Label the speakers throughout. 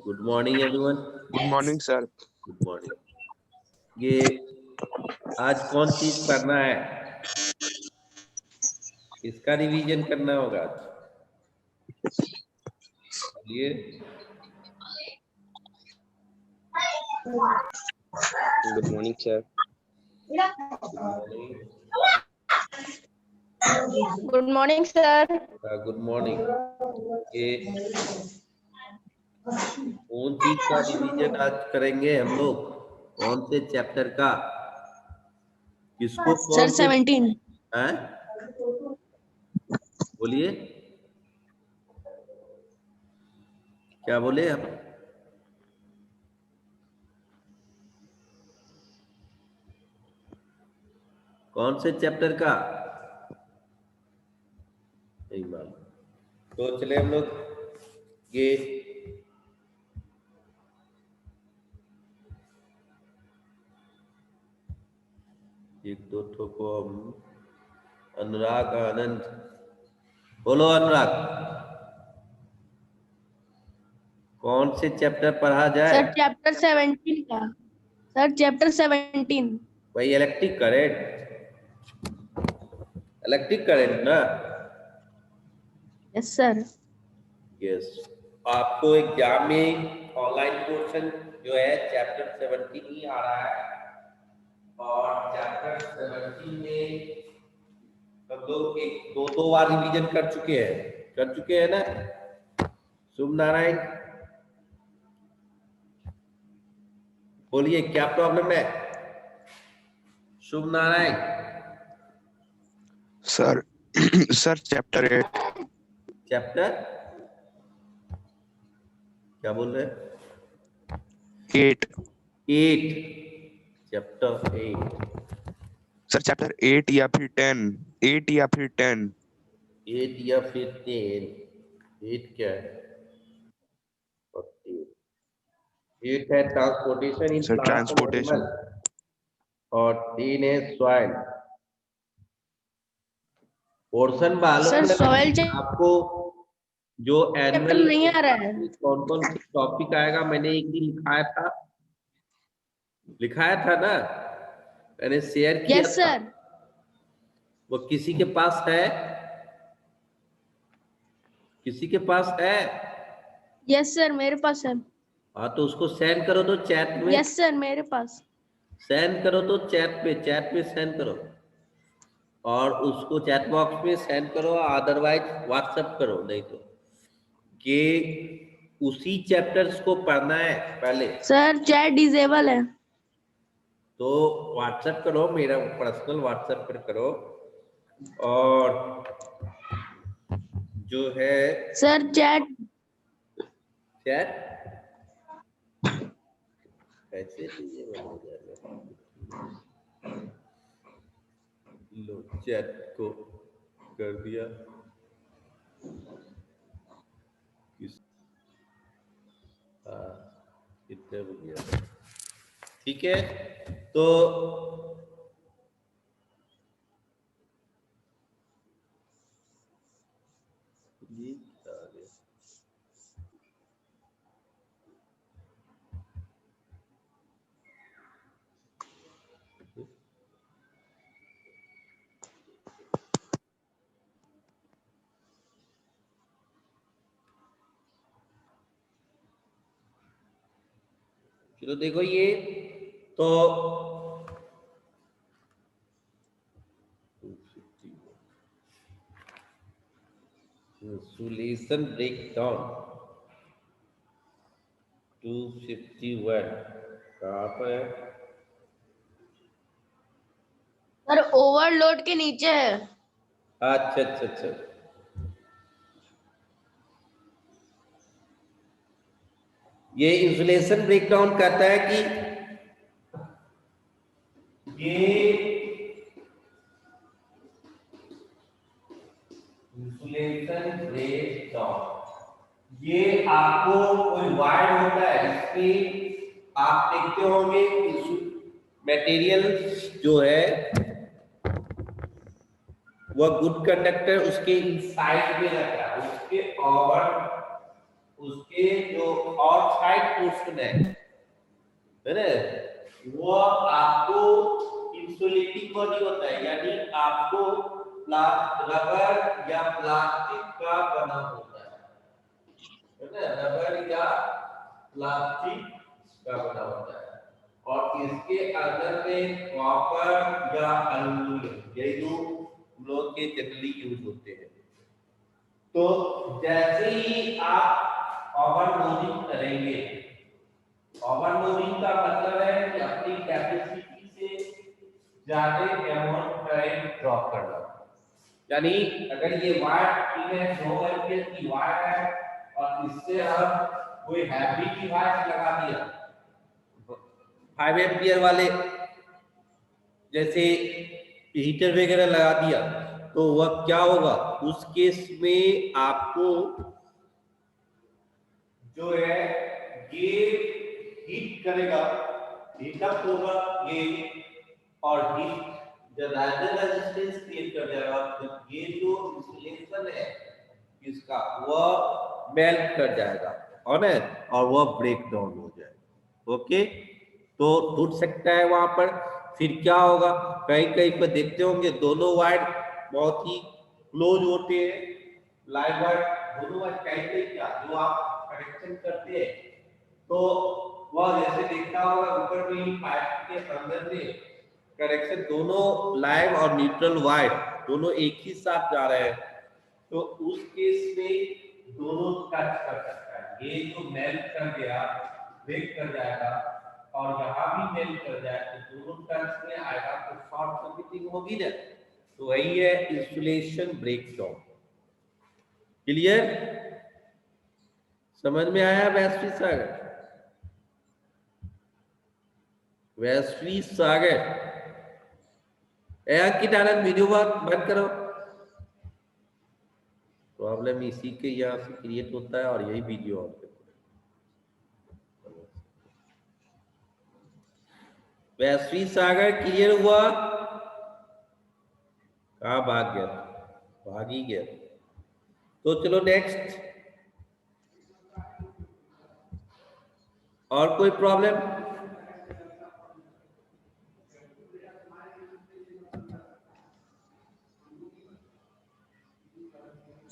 Speaker 1: Good morning everyone.
Speaker 2: Good morning sir.
Speaker 1: Good morning. ये आज कौन चीज पढ़ना है, इसका रिवीजन करना होगा आज। चलिए,
Speaker 2: good morning sir.
Speaker 1: Good morning.
Speaker 3: Good morning sir.
Speaker 1: Good morning. ये कौन चीज का रिवीजन आज करेंगे हम लोग, कौन से चैप्टर का, किसको
Speaker 3: सर
Speaker 1: कौन से
Speaker 3: 17।
Speaker 1: हैं? बोलिए, क्या बोले आप? कौन से चैप्टर का नहीं मालूम। तो चले हम लोग ये एक दो ठो को हम अनुराग आनंद, बोलो अनुराग, कौन से चैप्टर पढ़ा जाए?
Speaker 3: सर चैप्टर 17 का। Sir chapter 17।
Speaker 1: भाई इलेक्ट्रिक करंट ना।
Speaker 3: Yes sir.
Speaker 1: यस, आपको एग्जाम में ऑनलाइन पोर्शन जो है चैप्टर 17 ही आ रहा है, और चैप्टर 17 में हम लोग एक दो बार रिवीजन कर चुके हैं ना। शुभ नारायण, बोलिए क्या प्रॉब्लम है? Shubh Narayan
Speaker 2: sir sir chapter 8।
Speaker 1: Chapter क्या बोल रहे हैं?
Speaker 2: 8
Speaker 1: चैप्टर 8।
Speaker 2: सर चैप्टर 8 या फिर 10। 8 या फिर 10।
Speaker 1: 8 या फिर 10। 8 क्या है? 8 है transportation in
Speaker 2: sir
Speaker 1: plants and
Speaker 2: transportation.
Speaker 1: Animal, और 10 है सॉइल। पोर्शन मालूम
Speaker 3: सर
Speaker 1: है
Speaker 3: सॉइल
Speaker 1: आपको, जो
Speaker 3: चैप्टर
Speaker 1: एनुअल
Speaker 3: नहीं आ रहा है।
Speaker 1: कौन कौन सी टॉपिक आएगा, मैंने एक दिन लिखाया था ना, मैंने शेयर किया
Speaker 3: यस
Speaker 1: था।
Speaker 3: सर।
Speaker 1: वो किसी के पास है? किसी के पास है?
Speaker 3: यस सर मेरे पास है।
Speaker 1: हाँ तो उसको सेंड करो तो चैट में।
Speaker 3: यस सर मेरे पास।
Speaker 1: सेंड करो तो चैट में सेंड करो, और उसको चैट बॉक्स में सेंड करो, अदरवाइज व्हाट्सएप करो। नहीं तो कि उसी चैप्टर्स को पढ़ना है पहले,
Speaker 3: सर चैट डिसेबल है।
Speaker 1: तो व्हाट्सएप करो, मेरा पर्सनल व्हाट्सएप पर करो, और जो है
Speaker 3: सर चैट
Speaker 1: कैसे डिसेबल हो जाएगा? लो चैट को कर दिया। कितने हो गया? ठीक है, तो ये क्या आ गया? चलो देखो ये तो इंसुलेशन ब्रेकडाउन 251 कहाँ पर है?
Speaker 3: सर ओवरलोड के नीचे है।
Speaker 1: अच्छा, ये इंसुलेशन ब्रेकडाउन कहता है कि ये इंसुलेशन ब्रेकडाउन, ये आपको कोई वायर होता है जिसमें आप देखते होंगे मटेरियल जो है वह गुड कंडक्टर उसके साइड में रहता है, उसके जो आउटसाइड पोर्शन है ना, वो आपको इंसुलेटिंग बॉडी होता है, यानी आपको रबर या प्लास्टिक का बना होता है ना, रबर या प्लास्टिक का बना होता है, और इसके अंदर में कॉपर या एल्युमिनियम, ये जो लोग के जनरली यूज होते हैं। तो जैसे ही आप ओवरलोडिंग करेंगे, ओवरलोडिंग का मतलब है कि अपनी कैपेसिटी से ज्यादा अमाउंट करंट ड्रॉ करना, यानी अगर ये वायर में 2 एम्पीयर की वायर है और इससे हम कोई हैवी डिवाइस लगा दिया 5 एम्पीयर वाले, जैसे हीटर वगैरह लगा दिया, तो वह क्या होगा, उस केस में आपको जो है ये हीट करेगा, हीटअप होगा ये, और हीट ज्यादा रेजिस्टेंस क्रिएट कर जाएगा, तो ये जो इंसुलेशन है इसका वह मेल्ट कर जाएगा और वह ब्रेक डाउन हो जाएगा। ओके, तो टूट सकता है वहां पर। फिर क्या होगा, कहीं कहीं पर देखते होंगे दोनों वायर बहुत ही क्लोज होते हैं, लाइव वायर दोनों वायर, कहीं कहीं क्या जो आप कनेक्शन करते हैं तो वह जैसे देखता होगा ऊपर में पाइप के अंदर में कनेक्शन, दोनों लाइव और न्यूट्रल वायर दोनों एक ही साथ जा रहे हैं, तो उस केस में दोनों टच कर सकता है। ये जो मेल्ट कर गया ब्रेक कर जाएगा, और यहाँ भी मेल्ट कर जाए तो दोनों टच में आएगा, तो शॉर्ट सर्किटिंग होगी ना, तो वही है इंसुलेशन ब्रेकडाउन। क्लियर, समझ में आया वैश्वी सागर? वैश्वी सागर अंकित आनंद वीडियो बंद करो। प्रॉब्लम इसी के यहाँ से क्रिएट होता है, और यही वीडियो ऑन करते हैं। वैश्वी सागर क्लियर हुआ? कहाँ भाग गया, भाग ही गया। तो चलो नेक्स्ट, और कोई प्रॉब्लम?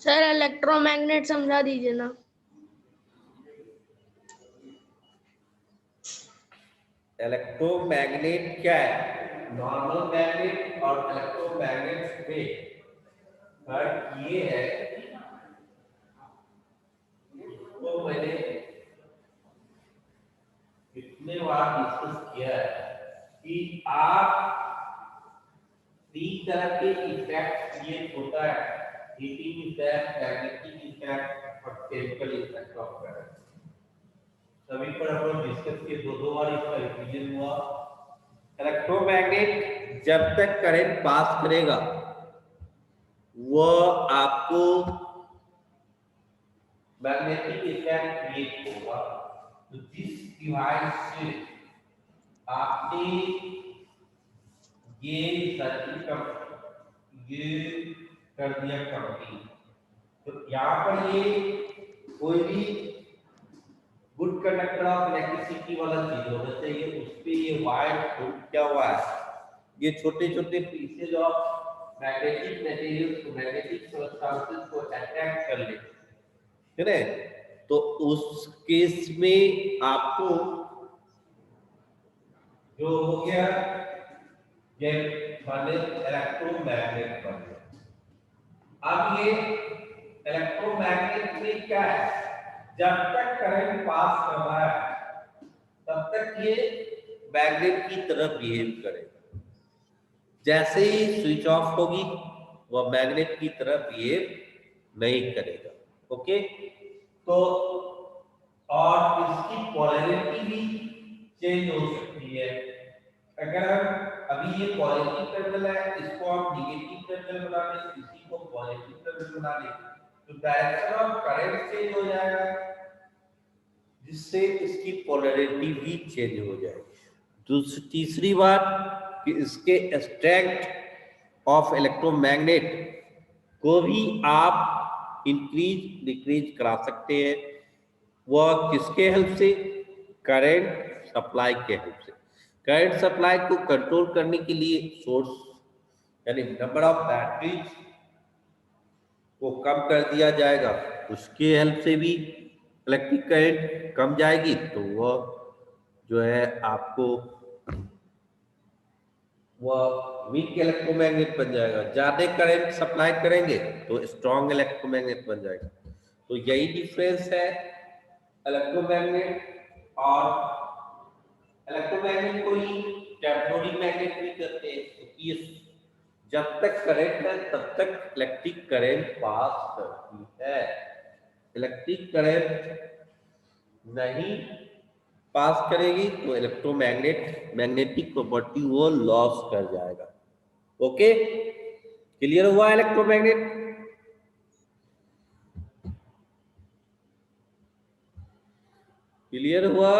Speaker 3: सर इलेक्ट्रोमैग्नेट समझा दीजिए ना।
Speaker 1: इलेक्ट्रोमैग्नेट क्या है? नॉर्मल मैग्नेट और इलेक्ट्रोमैग्नेट में फर्क ये है, तो मैंने कितने बार डिस्कस किया है कि आप 3 तरह के इफेक्ट क्रिएट होता है, हीटिंग इफेक्ट, मैग्नेटिक इफेक्ट और केमिकल इफेक्ट ऑफ करंट। सभी पर हम लोग डिस्कस किए, दो बार इसका रिवीजन हुआ। इलेक्ट्रोमैग्नेट जब तक करंट पास करेगा वह आपको मैग्नेटिक इफेक्ट क्रिएट होगा। तो जिस डिवाइस से आपने ये सर्किट ये कर दिया कंप्लीट, तो यहाँ पर ये कोई भी गुड कंडक्टर ऑफ इलेक्ट्रिसिटी वाला चीज होना चाहिए, उस पे ये वायर क्या हुआ है, ये छोटे छोटे पीसेज ऑफ मैग्नेटिक मटेरियल्स को, मैग्नेटिक सब्सटेंसेस को अट्रैक्ट कर ले, है ना? तो उस केस में आपको जो हो गया ये बने इलेक्ट्रोमैग्नेट बन गया। अब ये इलेक्ट्रोमैग्नेट में क्या है, जब तक करंट पास कर रहा है तब तक ये मैग्नेट की तरह बिहेव करेगा, जैसे ही स्विच ऑफ होगी वह मैग्नेट की तरह बिहेव नहीं करेगा। ओके, तो और इसकी पोलैरिटी भी चेंज हो सकती है। अगर अभी ये पॉजिटिव टर्मिनल है, इसको आप नेगेटिव टर्मिनल बना लें, इसी को पॉजिटिव टर्मिनल बना लें, तो डायरेक्शन ऑफ करंट चेंज हो जाएगा, जिससे इसकी पोलैरिटी भी चेंज हो जाएगी। तीसरी बात कि इसके स्ट्रेंथ ऑफ इलेक्ट्रोमैग्नेट को भी आप इंक्रीज डिक्रीज करा सकते हैं। वह किसके हेल्प से? करंट सप्लाई के हेल्प से। करंट सप्लाई को कंट्रोल करने के लिए सोर्स यानी नंबर ऑफ बैटरीज को कम कर दिया जाएगा, उसके हेल्प से भी इलेक्ट्रिक करंट कम जाएगी, तो वह जो है आपको वह वीक इलेक्ट्रोमैग्नेट बन जाएगा। ज्यादा करंट सप्लाई करेंगे तो स्ट्रॉन्ग इलेक्ट्रोमैग्नेट बन जाएगा। तो यही डिफरेंस है इलेक्ट्रोमैग्नेट और इलेक्ट्रोमैग्नेट को ही टेम्पोररी मैग्नेट भी कहते हैं, क्योंकि जब तक करंट है तब तक इलेक्ट्रिक करंट पास करती है। इलेक्ट्रिक करंट नहीं पास करेगी तो इलेक्ट्रोमैग्नेट मैग्नेटिक प्रॉपर्टी वो लॉस कर जाएगा। ओके, क्लियर हुआ इलेक्ट्रोमैग्नेट? क्लियर हुआ?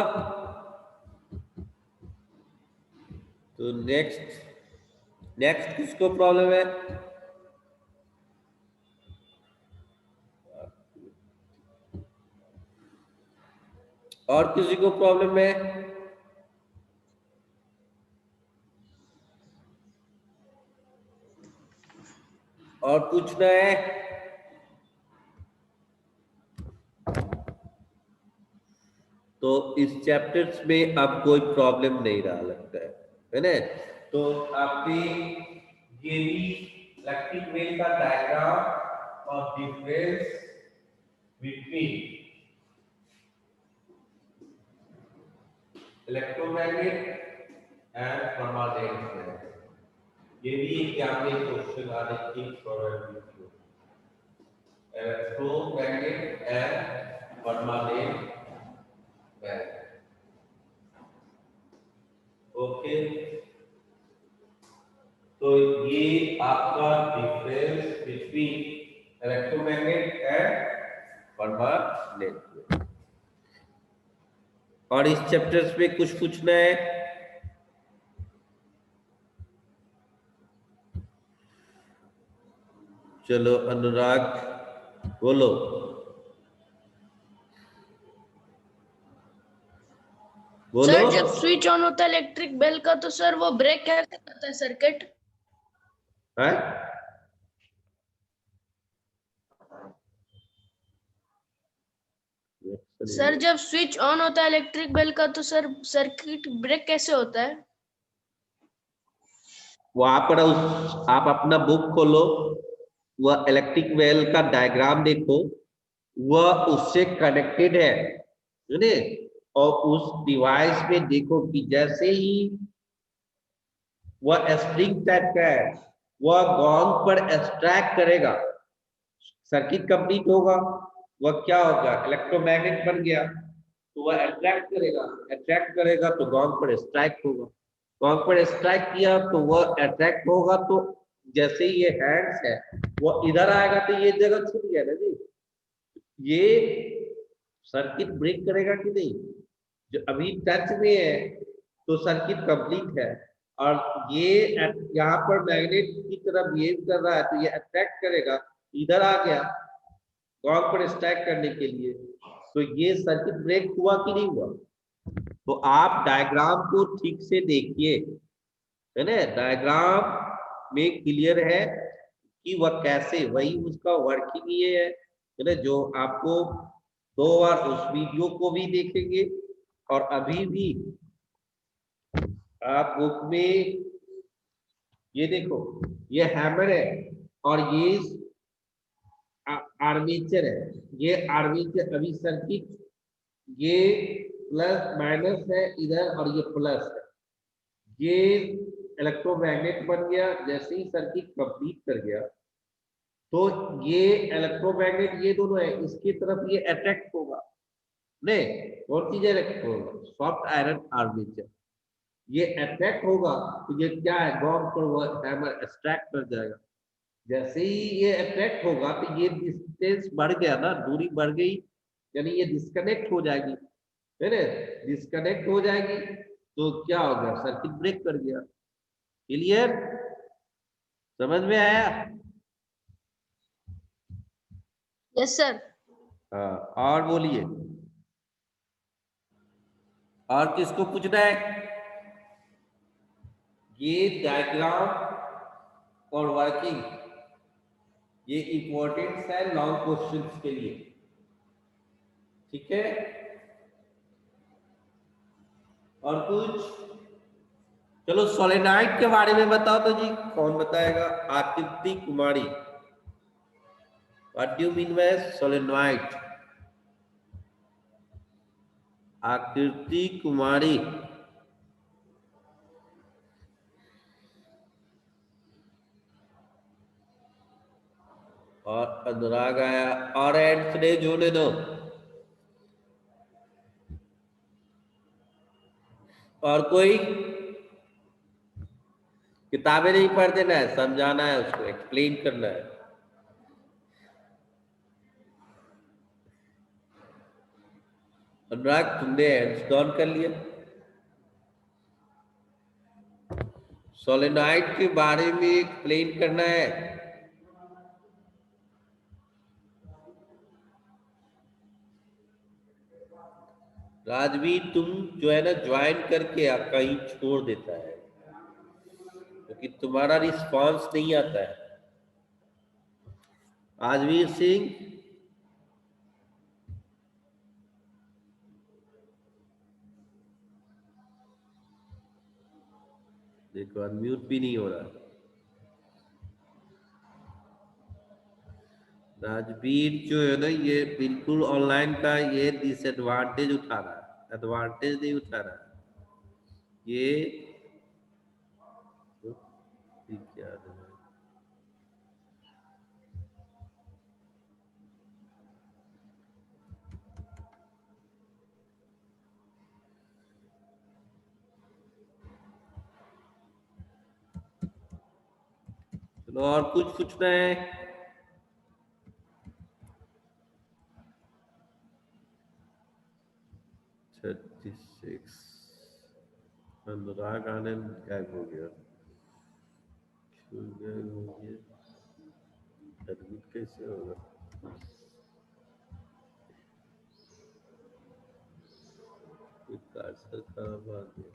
Speaker 1: तो नेक्स्ट किसको प्रॉब्लम है? और किसी को प्रॉब्लम है? और पूछना है? तो इस चैप्टर्स में अब कोई प्रॉब्लम नहीं रहा लगता है ना? तो आपके ये भी इलेक्ट्रिक वेव का डायग्राम और difference between electromagnet and permanent, ये भी एग्जाम में क्वेश्चन आने की प्रोबेबिलिटी है। Electromagnet and permanent magnet. Okay, तो ये आपका difference between electromagnet and permanent. और इस चैप्टर्स में कुछ पूछना है? चलो अनुराग बोलो। बोलो।
Speaker 3: सर जब स्विच ऑन होता है इलेक्ट्रिक बेल का तो सर वो ब्रेक कैसे करता है सर्किट?
Speaker 1: है?
Speaker 3: सर जब स्विच ऑन होता है इलेक्ट्रिक बेल का तो सर सर्किट ब्रेक कैसे होता है?
Speaker 1: वहां पर आप अपना बुक खोलो, वह इलेक्ट्रिक वेल का डायग्राम देखो, वह उससे कनेक्टेड है ने? और उस डिवाइस में देखो कि जैसे ही वह स्प्रिंग टाइप का है, वह गॉन्ग पर एक्सट्रैक्ट करेगा, सर्किट कंप्लीट होगा, वह क्या होगा? इलेक्ट्रोमैग्नेट बन गया, तो वह अट्रैक्ट करेगा तो गॉन्ग पर स्ट्राइक होगा, गॉन्ग पर स्ट्राइक किया तो वह अट्रैक्ट होगा, तो जैसे ही ये हैंड्स है वो इधर आएगा तो ये जगह छूट गया ना जी, ये सर्किट ब्रेक करेगा कि नहीं? जो अभी टच में है तो सर्किट कंप्लीट है, और ये यहाँ पर मैग्नेट की तरह बिहेव कर रहा है तो ये अट्रैक्ट करेगा, इधर आ गया गॉन्ग पर स्ट्राइक करने के लिए, तो ये सर्किट ब्रेक हुआ कि नहीं हुआ? तो आप डायग्राम को ठीक से देखिए, है ना? डायग्राम में क्लियर है कि वह कैसे, वही उसका वर्किंग ये है ना? जो आपको 2 बार उस वीडियो को भी देखेंगे और अभी भी आप बुक में ये देखो, ये हैमर है और ये आर्मेचर है, ये आर्मेचर अभी सर्किट ये प्लस माइनस है इधर और ये प्लस है, ये इलेक्ट्रोमैग्नेट बन गया। जैसे ही सर्किट कंप्लीट कर गया तो ये इलेक्ट्रोमैग्नेट ये दोनों है, इसकी तरफ ये अट्रैक्ट होगा नहीं, कौन चीज अट्रैक्ट होगा? सॉफ्ट आयरन आर्मेचर, ये अट्रैक्ट होगा तो ये क्या है? गॉन्ग पर वो हैमर एक्सट्रैक्ट कर जाएगा। जैसे ही ये अट्रैक्ट होगा तो ये डिस्टेंस बढ़ गया ना, दूरी बढ़ गई, यानी ये डिस्कनेक्ट हो जाएगी, है ना? डिस्कनेक्ट हो जाएगी तो क्या हो गया? सर्किट ब्रेक कर गया। क्लियर? समझ में आया?
Speaker 3: Yes sir.
Speaker 1: हाँ, और बोलिए। और किसको पूछना है? ये डायग्राम और वर्किंग ये इंपॉर्टेंट है लॉन्ग क्वेश्चंस के लिए, ठीक है। और कुछ? चलो सोलेनाइड के बारे में बताओ तो जी, कौन बताएगा? Akriti Kumari. What do mean by solenoid? Akriti Kumari. और अनुराग आया, और एंड से जोड़े दो। और कोई? किताबें नहीं पढ़ देना है, समझाना है, उसको एक्सप्लेन करना है। अनुराग तुमने हैंड्स ऑन कर लिया? सोलेनॉइड के बारे में एक्सप्लेन करना है। राजवीर तुम जो है ना ज्वाइन करके आप कहीं छोड़ देता है क्योंकि तुम्हारा रिस्पांस नहीं आता है। राजवीर सिंह, देखो अनम्यूट भी नहीं हो रहा। राजवीर जो है ना ये बिल्कुल ऑनलाइन का ये डिसएडवांटेज उठा रहा है, एडवांटेज नहीं उठा रहा है ये। क्या है? चलो और कुछ पूछना है? 36 अनुराग आनंद गायब हो गया, गायब हो गया, एडमिट कैसे होगा? कार्सर खराब आ गया।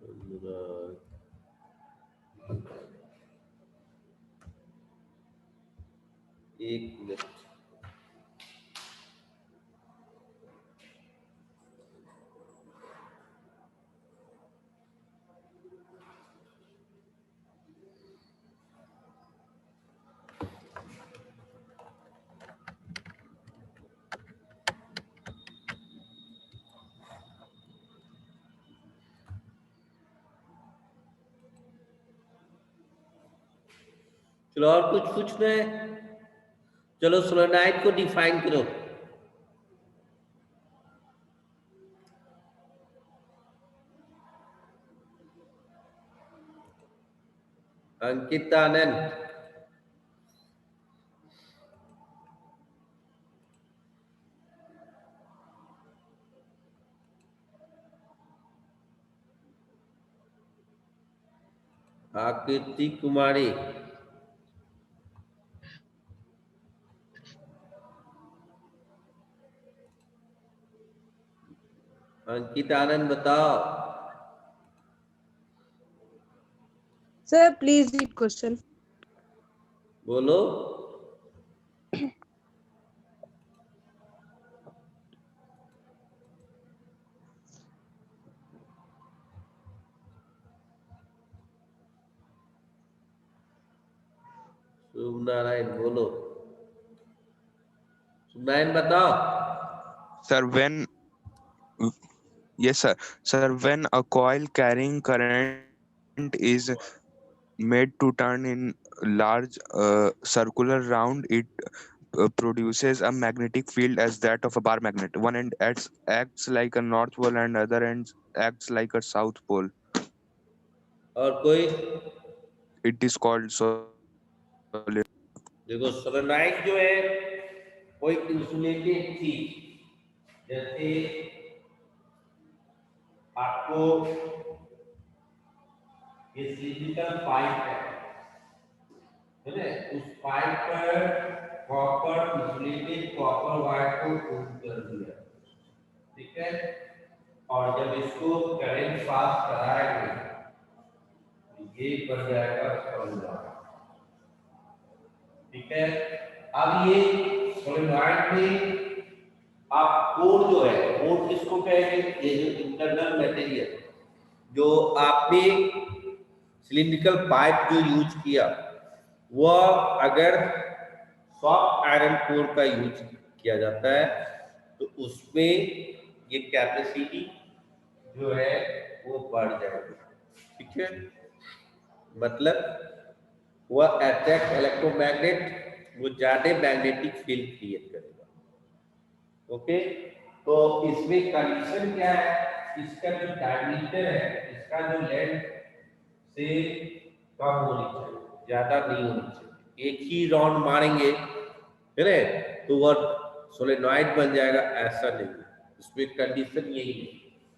Speaker 1: अनुराग एक मिनट। चलो और कुछ पूछना है? चलो सोलेनॉइड को डिफाइन करो। अंकित आनंद। आकृति कुमारी। अंकित आनंद बताओ।
Speaker 4: Sir, please read question.
Speaker 1: बोलो। शुभ नारायण बोलो। शुभ नारायण बताओ।
Speaker 2: Sir, when a coil carrying current is made to turn in large circular round, it produces a magnetic field as that of a bar magnet. One end acts like a north pole and other end acts like a south pole.
Speaker 1: और कोई?
Speaker 2: It is called solid.
Speaker 1: देखो solenoid जो है कोई insulated चीज, जैसे आपको ये सिलिकॉन पाइप है ना, उस पाइप पर कॉपर इंसुलेटेड कॉपर वायर को पुट कर दिया, ठीक है। और जब इसको करंट पास कराएंगे ये बन जाएगा सोलेनॉइड, ठीक है। अब ये सोलेनॉइड में आप कोर जो है, कोर किसको कहेंगे, ये जो इंटरनल मटेरियल जो आपने सिलिंड्रिकल पाइप जो यूज किया वह अगर सॉफ्ट आयरन कोर का यूज किया जाता है तो उसमें ये कैपेसिटी जो है वो बढ़ जाएगी, ठीक है। मतलब वह अट्रैक्ट इलेक्ट्रोमैग्नेट, वो ज्यादा मैग्नेटिक फील्ड क्रिएट करेगा, ओके। तो इसमें कंडीशन क्या है, इसका जो डायमीटर है, इसका जो लेंथ से कम होनी चाहिए, ज्यादा नहीं होनी चाहिए। एक ही राउंड मारेंगे है ना तो वह सोलेनॉइड बन जाएगा, ऐसा नहीं है। इसमें कंडीशन यही है,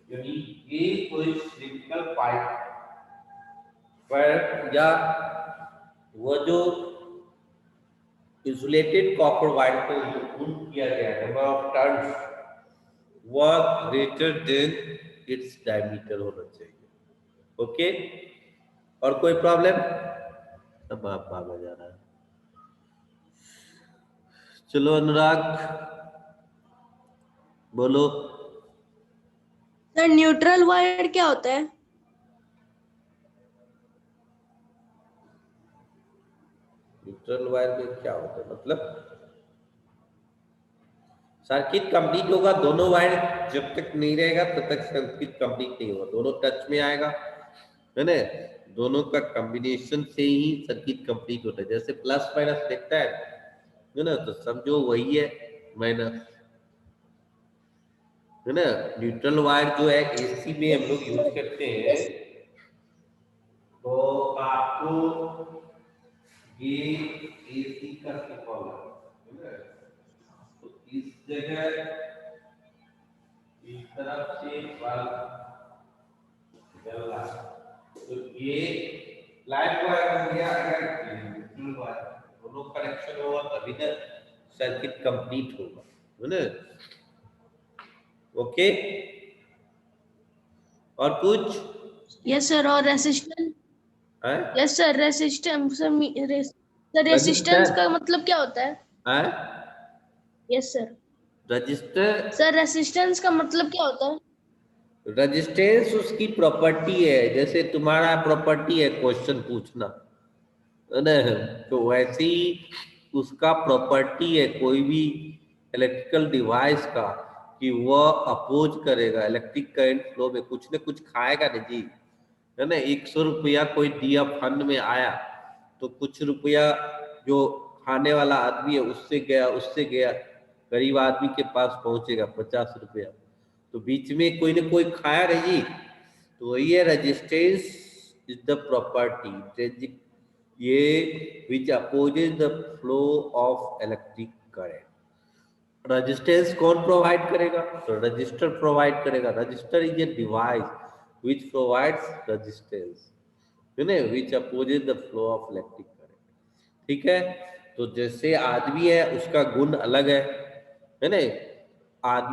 Speaker 1: यानी ये कोई सिलिंड्रिकल पाइप पर या वो जो इंसुलेटेड कॉपर वायर को वुंड किया गया नंबर ऑफ टर्न्स वह ग्रेटर देन इट्स डायमीटर होना चाहिए, ओके। और कोई प्रॉब्लम, अब आप भागा जा रहा है। चलो अनुराग बोलो।
Speaker 3: सर न्यूट्रल वायर क्या होता है?
Speaker 1: न्यूट्रल वायर में क्या होता है, मतलब सर्किट कंप्लीट होगा, दोनों वायर जब तक नहीं रहेगा तब तक सर्किट कंप्लीट नहीं होगा, दोनों टच में आएगा है ना, दोनों का कॉम्बिनेशन से ही सर्किट कंप्लीट होता है। जैसे प्लस माइनस देखता है ना, तो समझो वही है माइनस, है ना। न्यूट्रल वायर जो है एसी में हम लोग यूज करते हैं, तो आपको ये एसी का सिंबल है ना, तो इस जगह इस तरफ से बल्ब जल रहा है, तो ये लाइट वायर बन गया। अगर न्यूट्रल वायर दोनों कनेक्शन होगा तभी ना सर्किट कंप्लीट होगा, है ना, ओके। और कुछ
Speaker 3: यस सर। और रेसिस्टेंस?
Speaker 1: है,
Speaker 3: yes sir, resistance sir, resistance
Speaker 1: register
Speaker 3: का मतलब क्या होता है?
Speaker 1: है,
Speaker 3: yes sir.
Speaker 1: Register
Speaker 3: sir resistance का मतलब क्या होता है?
Speaker 1: रजिस्टेंस उसकी प्रॉपर्टी है, जैसे तुम्हारा प्रॉपर्टी है क्वेश्चन पूछना, है ना, तो वैसे ही उसका प्रॉपर्टी है कोई भी इलेक्ट्रिकल डिवाइस का कि वह अपोज करेगा, इलेक्ट्रिक करंट फ्लो में कुछ न कुछ खाएगा ना जी, है ना। 100 रुपया कोई दिया फंड में आया तो कुछ रुपया जो खाने वाला आदमी है उससे गया गरीब आदमी के पास पहुंचेगा 50 रुपया, तो बीच में कोई ना कोई खाया रहे जी, तो वही है रेजिस्टेंस इज द प्रॉपर्टी ये which opposes the flow of electric current. Resistance कौन प्रोवाइड करेगा, तो रजिस्टर प्रोवाइड करेगा। Resistor is a device which provides resistance, है ना, which opposes the flow of electric current, ठीक है। तो जैसे आदमी है उसका गुण अलग है ना, आदमी